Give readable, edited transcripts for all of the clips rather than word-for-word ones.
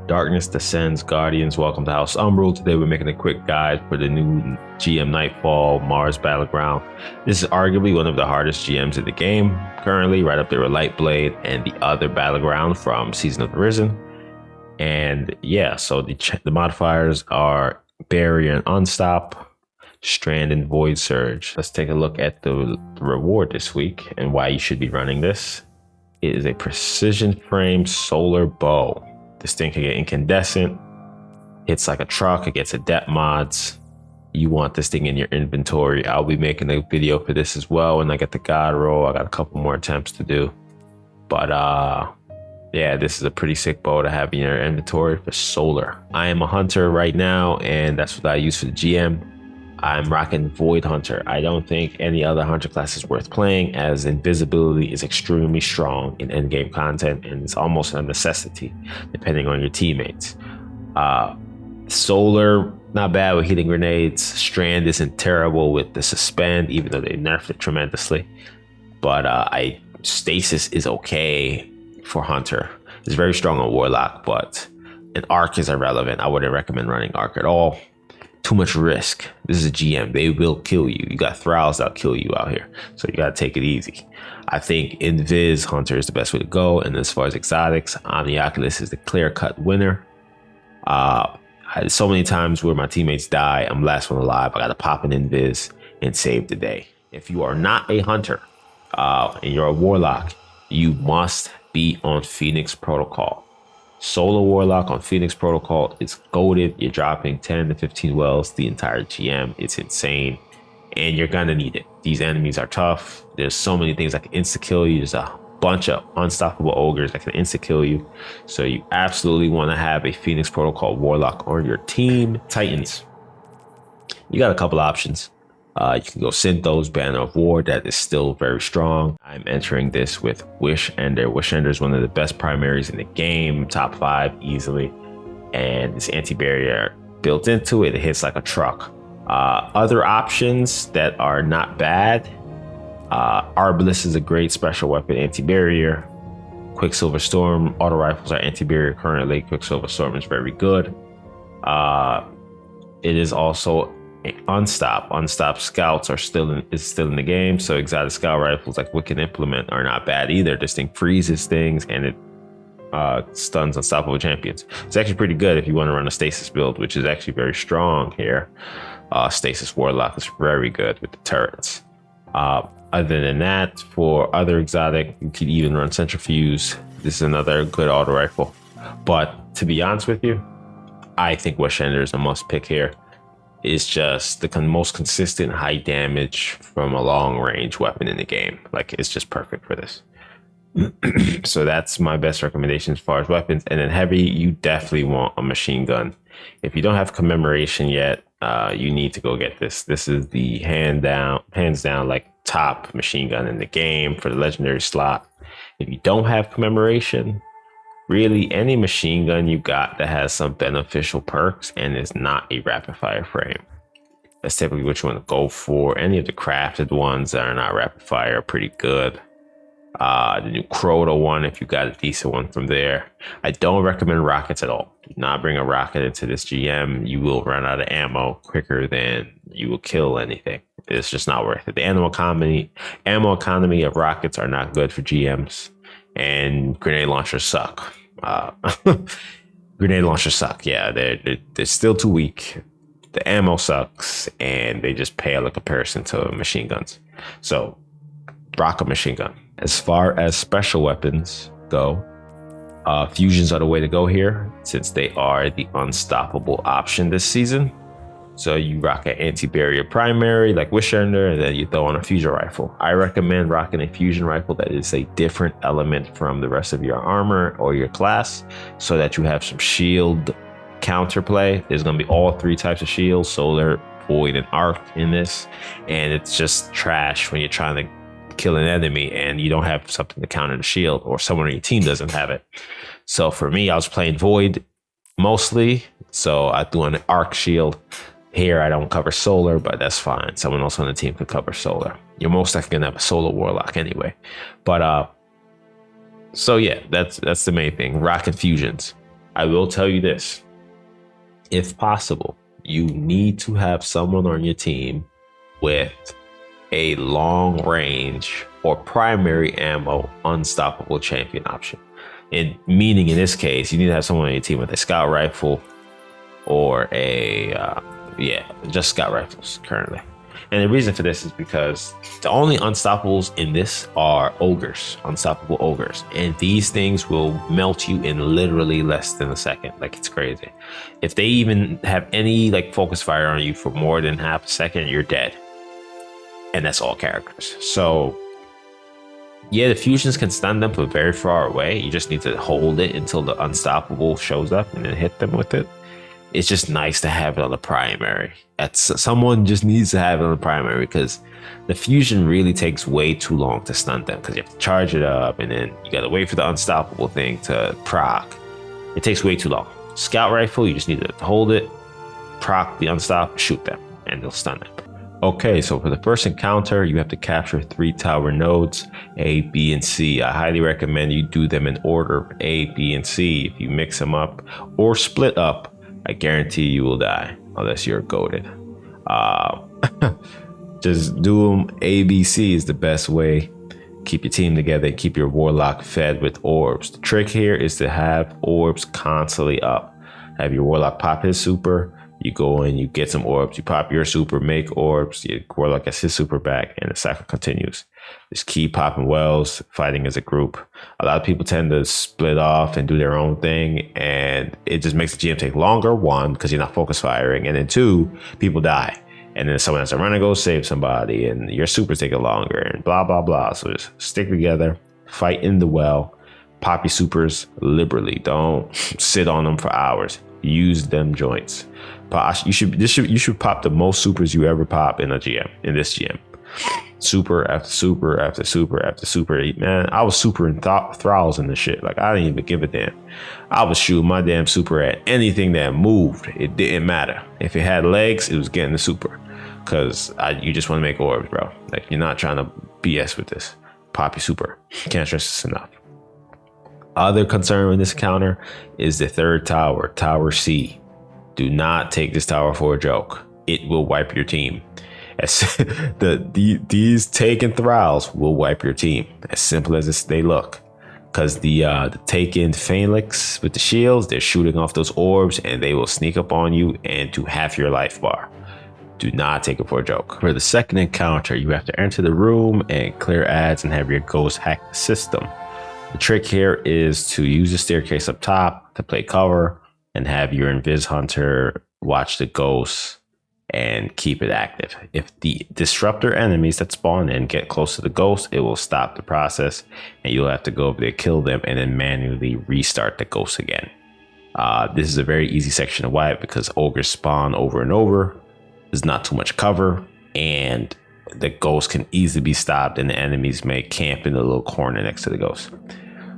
Darkness Descends, Guardians, welcome to House Umbral. Today we're making a quick guide for the new GM Nightfall, Mars Battleground. This is arguably one of the hardest GMs in the game currently, right up there with Lightblade and the other Battleground from Season of the Risen. And yeah, so the modifiers are Barrier and Unstop, Strand and Void Surge. Let's take a look at the reward this week and why you should be running this. It is a precision frame solar bow. This thing can get incandescent. It's like a truck. It gets adept mods. You want this thing in your inventory. I'll be making a video for this as well when I get the god roll. I got a couple more attempts to do. But yeah, this is a pretty sick bow to have in your inventory for solar. I am a hunter right now, and that's what I use for the GM. I'm rocking Void Hunter. I don't think any other hunter class is worth playing, as invisibility is extremely strong in endgame content, and it's almost a necessity depending on your teammates. Solar, not bad with healing grenades. Strand isn't terrible with the suspend, even though they nerfed it tremendously. But stasis is okay for hunter. It's very strong on warlock, but an arc is irrelevant. I wouldn't recommend running arc at all. Too much risk. This is a GM. They will kill you. You got thralls that'll kill you out here. So you got to take it easy. I think Invis Hunter is the best way to go. And as far as exotics, Omnioculus is the clear-cut winner. So many times where my teammates die, I'm last one alive. I got to pop an Invis and save the day. If you are not a hunter and you're a warlock, you must be on Phoenix Protocol. Solo Warlock on Phoenix Protocol is goated. You're dropping 10 to 15 wells the entire GM. It's insane, and you're gonna need it. These enemies are tough. There's so many things that can insta-kill you. There's a bunch of unstoppable ogres that can insta-kill you. So you absolutely want to have a Phoenix Protocol Warlock on your team. Titans, you got a couple options. You can go Synthos, Banner of War. That is still very strong. I'm entering this with Wish Ender. Wish Ender is one of the best primaries in the game, top 5 easily. And it's anti-barrier built into it. It hits like a truck. Other options that are not bad. Arbalist is a great special weapon, anti-barrier. Quicksilver Storm, auto rifles are anti-barrier currently. Quicksilver Storm is very good. It is also Unstop scouts are still in the game, so exotic scout rifles like Wicked Implement are not bad either. This thing freezes things and it stuns unstoppable champions. It's actually pretty good if you want to run a stasis build, which is actually very strong here. Stasis Warlock is very good with the turrets. Other than that, for other exotic, you could even run Centrifuge. This is another good auto rifle, but to be honest with you, I think Wish Ender is a must pick here. Is just the most consistent high damage from a long range weapon in the game. Like, it's just perfect for this. So that's my best recommendation as far as weapons. And then heavy, you definitely want a machine gun. If you don't have commemoration yet, you need to go get this. This is the hands down like top machine gun in the game for the legendary slot. If you don't have commemoration, really, any machine gun you got that has some beneficial perks and is not a rapid fire frame, that's typically what you want to go for. Any of the crafted ones that are not rapid fire are pretty good. The new Crota one, if you got a decent one from there. I don't recommend rockets at all. Do not bring a rocket into this GM. You will run out of ammo quicker than you will kill anything. It's just not worth it. The ammo economy of rockets are not good for GMs. And grenade launchers suck. Grenade launchers suck. Yeah, they're still too weak. The ammo sucks, and they just pale in comparison to machine guns. So, rock a machine gun. As far as special weapons go, fusions are the way to go here, since they are the unstoppable option this season. So you rock an anti-barrier primary like Wish Ender, and then you throw on a fusion rifle. I recommend rocking a fusion rifle that is a different element from the rest of your armor or your class, so that you have some shield counterplay. There's going to be all 3 types of shields, solar, void, and arc in this, and it's just trash when you're trying to kill an enemy and you don't have something to counter the shield, or someone on your team doesn't have it. So for me, I was playing void mostly, so I threw on an arc shield. Here, I don't cover solar, but that's fine. Someone else on the team could cover solar. You're most likely gonna have a solo warlock anyway. But so yeah, that's the main thing. Rocket fusions. I will tell you this. If possible, you need to have someone on your team with a long range or primary ammo unstoppable champion option. And meaning in this case, you need to have someone on your team with a scout rifle or just scout rifles currently. And the reason for this is because the only unstoppables in this are ogres, unstoppable ogres. And these things will melt you in literally less than a second. Like, it's crazy. If they even have any like focus fire on you for more than half a second, you're dead. And that's all characters. So yeah, the fusions can stun them from very far away. You just need to hold it until the unstoppable shows up and then hit them with it. It's just nice to have it on the primary. Someone just needs to have it on the primary, because the fusion really takes way too long to stun them, because you have to charge it up and then you gotta wait for the unstoppable thing to proc. It takes way too long. Scout rifle, you just need to hold it, proc the unstoppable, shoot them, and they'll stun them. Okay, so for the first encounter, you have to capture 3 tower nodes, A, B, and C. I highly recommend you do them in order, A, B, and C. If you mix them up or split up, I guarantee you will die, unless you're goated. Just do them A, B, C is the best way. Keep your team together, keep your warlock fed with orbs. The trick here is to have orbs constantly up. Have your warlock pop his super, you go in, you get some orbs, you pop your super, make orbs, your warlock gets his super back, and the cycle continues. Just keep popping wells, fighting as a group. A lot of people tend to split off and do their own thing, and it just makes the GM take longer, 1, because you're not focus firing, and then 2, people die. And then someone has to run and go save somebody, and your supers take longer, and blah, blah, blah. So just stick together, fight in the well, pop your supers liberally. Don't sit on them for hours. Use them joints. You should pop the most supers you ever pop in this GM. Super after super after super after super. Man, I was supering thralls in this shit. Like, I didn't even give a damn. I was shooting my damn super at anything that moved. It didn't matter. If it had legs, it was getting the super. Because you just want to make orbs, bro. Like, you're not trying to BS with this. Pop your super. Can't stress this enough. Other concern with this encounter is the 3rd tower, Tower C. Do not take this tower for a joke. It will wipe your team. These taken thralls will wipe your team. As simple as they look. Because the taken phalanx with the shields, they're shooting off those orbs, and they will sneak up on you and to half your life bar. Do not take it for a joke. For the second encounter, you have to enter the room and clear ads and have your ghost hack the system. The trick here is to use the staircase up top to play cover and have your Invis Hunter watch the ghosts and keep it active. If the disruptor enemies that spawn in get close to the ghost, it will stop the process and you'll have to go over there, kill them, and then manually restart the ghost again. This is a very easy section to wipe because ogres spawn over and over. There's not too much cover, and the ghost can easily be stopped, and the enemies may camp in the little corner next to the ghost.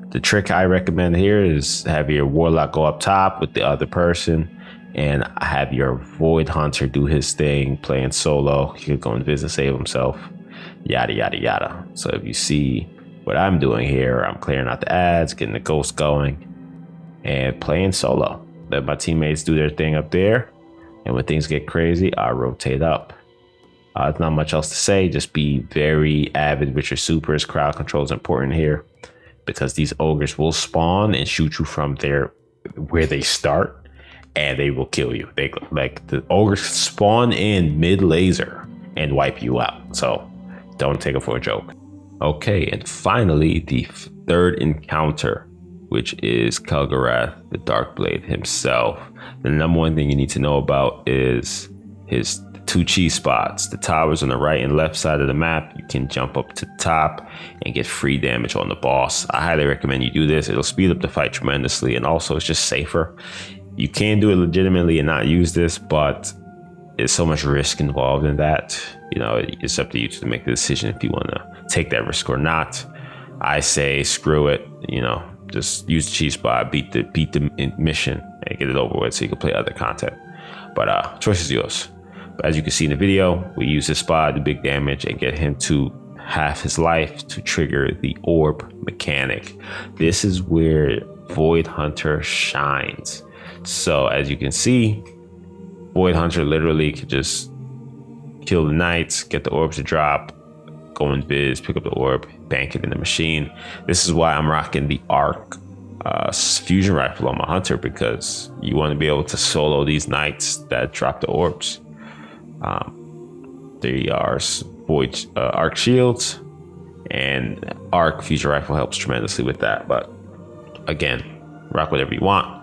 The trick I recommend here is have your warlock go up top with the other person and have your void hunter do his thing, playing solo. He could go in business, save himself, yada, yada, yada. So if you see what I'm doing here, I'm clearing out the ads, getting the ghost going, and playing solo. Let my teammates do their thing up there. And when things get crazy, I rotate up. There's not much else to say. Just be very avid with your supers. Crowd control is important here because these ogres will spawn and shoot you from where they start, and they will kill you. The ogres spawn in mid laser and wipe you out. So don't take it for a joke. Okay, and finally, the 3rd encounter, which is Kel'Garath, the Darkblade himself. The number 1 thing you need to know about is his 2 cheese spots. The towers on the right and left side of the map. You can jump up to the top and get free damage on the boss. I highly recommend you do this. It'll speed up the fight tremendously, and also it's just safer. You can do it legitimately and not use this, but there's so much risk involved in that. You know, it's up to you to make the decision if you want to take that risk or not. I say screw it, you know. Just use the cheese spot, beat the mission, and get it over with so you can play other content. But choice is yours. But as you can see in the video, we use this spot to do big damage and get him to half his life to trigger the orb mechanic. This is where Void Hunter shines. So as you can see, Void Hunter literally could just kill the knights, get the orbs to drop, go in biz, pick up the orb, bank it in the machine. This is why I'm rocking the Arc fusion rifle on my Hunter, because you want to be able to solo these knights that drop the orbs. There are Void Arc shields, and Arc fusion rifle helps tremendously with that. But again, rock whatever you want.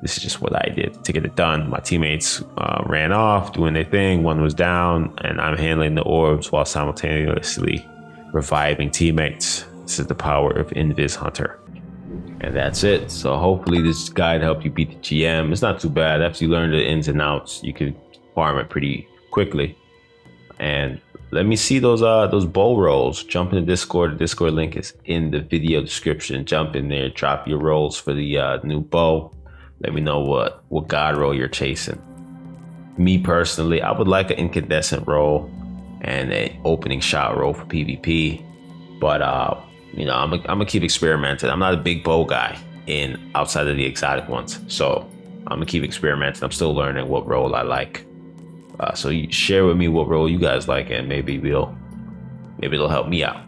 This is just what I did to get it done. My teammates ran off doing their thing. One was down, and I'm handling the orbs while simultaneously reviving teammates. This is the power of Invis Hunter. And that's it. So hopefully this guide helped you beat the GM. It's not too bad. After you learn the ins and outs, you can farm it pretty quickly. And let me see those bow rolls. Jump in the Discord. The Discord link is in the video description. Jump in there, drop your rolls for the new bow. Let me know what god roll you're chasing. Me personally, I would like an incandescent roll and an opening shot roll for PvP. But you know, I'm gonna keep experimenting. I'm not a big bow guy outside of the exotic ones, so I'm gonna keep experimenting. I'm still learning what roll I like. So you share with me what role you guys like, and maybe it'll help me out.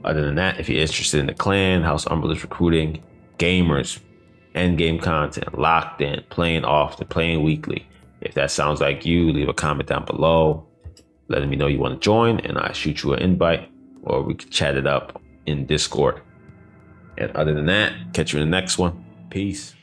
Other than that, if you're interested in the clan, House Umbral is recruiting gamers, end game content, locked in, playing often, playing weekly. If that sounds like you, leave a comment down below, letting me know you want to join, and I shoot you an invite, or we can chat it up in Discord. And other than that, catch you in the next one. Peace.